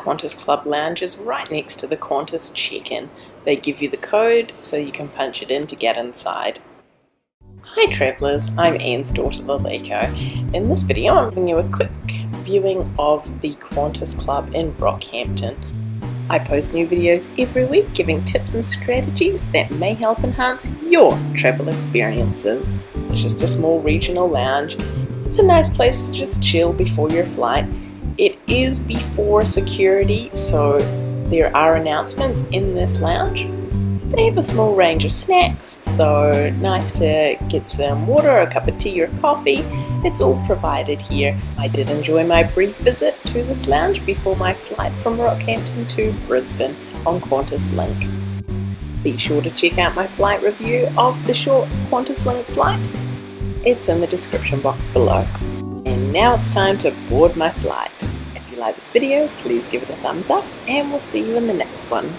Qantas Club lounge is right next to the Qantas check-in. They give you the code so you can punch it in to get inside. Hi travellers, I'm Anne's daughter Laleko. In this video I'm giving you a quick viewing of the Qantas Club in Rockhampton. I post new videos every week giving tips and strategies that may help enhance your travel experiences. It's just a small regional lounge. It's a nice place to just chill before your flight. It is before security, so there are announcements in this lounge. They have a small range of snacks, so nice to get some water, a cup of tea or coffee. It's all provided here. I did enjoy my brief visit to this lounge before my flight from Rockhampton to Brisbane on Qantas Link. Be sure to check out my flight review of the short Qantas Link flight. It's in the description box below. And now it's time to board my flight. If you like this video, please give it a thumbs up and we'll see you in the next one.